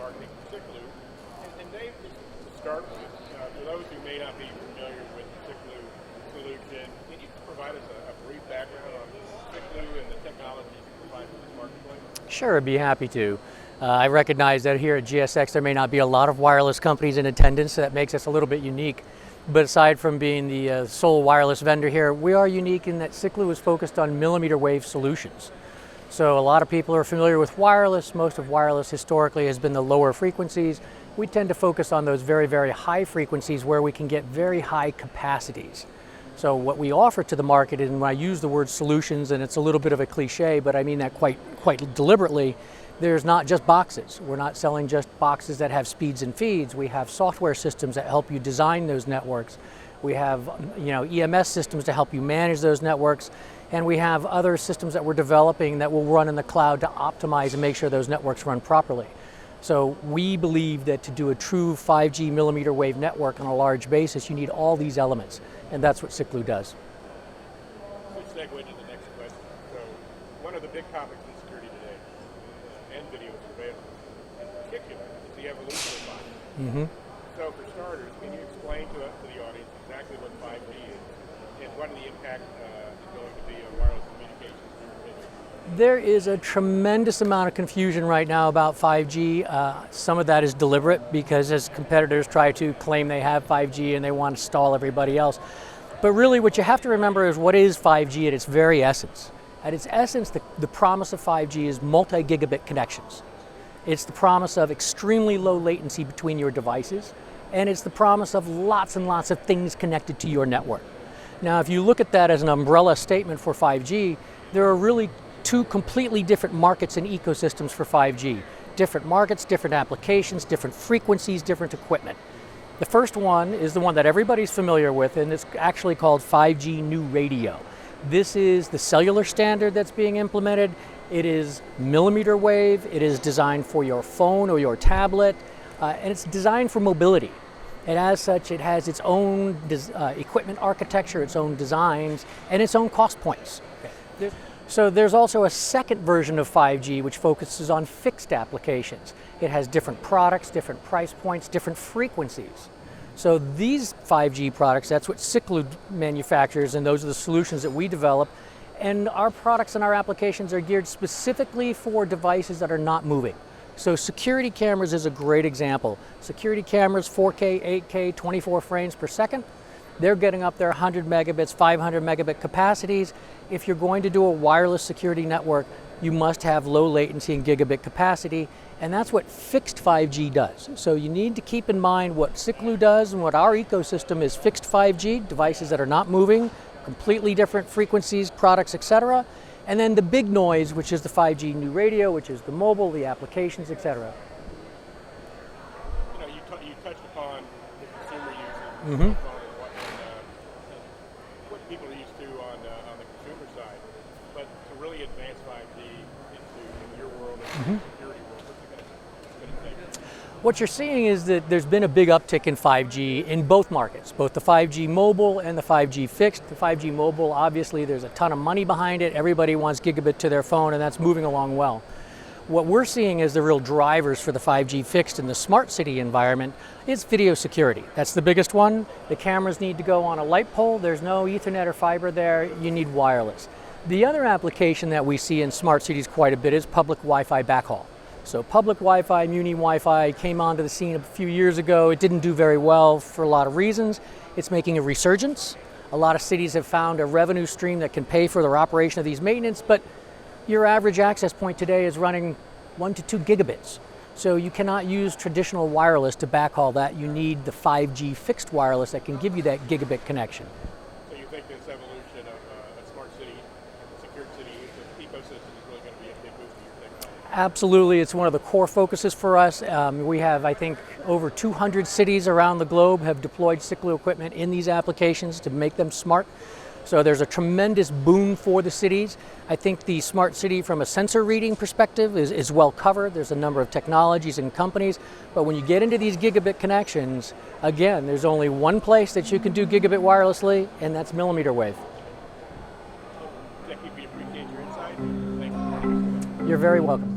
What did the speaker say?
marketing for Siklu. And Dave, just to start with, for those who may not be familiar with the Siklu solution, can you provide us a brief background on Siklu and the technologies you provide for this marketplace? Sure, I'd be happy to. I recognize that here at GSX there may not be a lot of wireless companies in attendance, so that makes us a little bit unique. But aside from being the sole wireless vendor here, we are unique in that Siklu is focused on millimeter wave solutions. So a lot of people are familiar with wireless. Most of wireless historically has been the lower frequencies. We tend to focus on those very, very high frequencies where we can get very high capacities. So what we offer to the market, and when I use the word solutions, and it's a little bit of a cliche, but I mean that quite deliberately, there's not just boxes. We're not selling just boxes that have speeds and feeds. We have software systems that help you design those networks. We have EMS systems to help you manage those networks. And we have other systems that we're developing that will run in the cloud to optimize and make sure those networks run properly. So we believe that to do a true 5G millimeter wave network on a large basis, you need all these elements. And that's what Siklu does. Let's segue into the next question. So one of the big topics in security today and video surveillance, in particular, is the evolution of 5G. So for starters, can you explain to the audience exactly what 5G is and what the impact is going to be on wireless communications in your opinion? There is a tremendous amount of confusion right now about 5G. Some of that is deliberate because as competitors try to claim they have 5G and they want to stall everybody else. But really what you have to remember is what is 5G at its very essence. At its essence, the promise of 5G is multi-gigabit connections. It's the promise of extremely low latency between your devices, and it's the promise of lots and lots of things connected to your network. Now, if you look at that as an umbrella statement for 5G, there are really two completely different markets and ecosystems for 5G. Different markets, different applications, different frequencies, different equipment. The first one is the one that everybody's familiar with, and it's actually called 5G New Radio. This is the cellular standard that's being implemented. It is millimeter wave. It is designed for your phone or your tablet, and it's designed for mobility. And as such, it has its own equipment architecture, its own designs, and its own cost points. So there's also a second version of 5G which focuses on fixed applications. It has different products, different price points, different frequencies. So these 5G products, that's what Siklu manufactures, and those are the solutions that we develop. And our products and our applications are geared specifically for devices that are not moving. So security cameras is a great example. Security cameras, 4K, 8K, 24 frames per second. They're getting up there 100 megabits, 500 megabit capacities. If you're going to do a wireless security network, you must have low latency and gigabit capacity, and that's what fixed 5G does. So you need to keep in mind what Siklu does and what our ecosystem is: fixed 5G, devices that are not moving, completely different frequencies, products, etc. And then the big noise, which is the 5G New Radio, which is the mobile, the applications, etc. You touched upon the consumer usage. What people are used to on the consumer side, but to really advance 5G into your world and security world, what's it going to take? What you're seeing is that there's been a big uptick in 5G in both markets, both the 5G mobile and the 5G fixed. The 5G mobile, obviously, there's a ton of money behind it. Everybody wants gigabit to their phone, and that's moving along well. What we're seeing as the real drivers for the 5G fixed in the smart city environment is video security. That's the biggest one. The cameras need to go on a light pole. There's no Ethernet or fiber there. You need wireless. The other application that we see in smart cities quite a bit is public Wi-Fi backhaul. So public Wi-Fi, Muni Wi-Fi came onto the scene a few years ago. It didn't do very well for a lot of reasons. It's making a resurgence. A lot of cities have found a revenue stream that can pay for their operation of these maintenance, but your average access point today is running 1 to 2 gigabits. So you cannot use traditional wireless to backhaul that. You need the 5G fixed wireless that can give you that gigabit connection. So you think this evolution of a smart city, secure city ecosystem is really going to be a big boost to your technology? Absolutely, it's one of the core focuses for us. We have, I think, over 200 cities around the globe have deployed Siklu equipment in these applications to make them smart. So there's a tremendous boom for the cities. I think the smart city from a sensor reading perspective is well covered. There's a number of technologies and companies, but when you get into these gigabit connections, again, there's only one place that you can do gigabit wirelessly, and that's millimeter wave. Thank you. We appreciate your insight. Thank you. You're very welcome.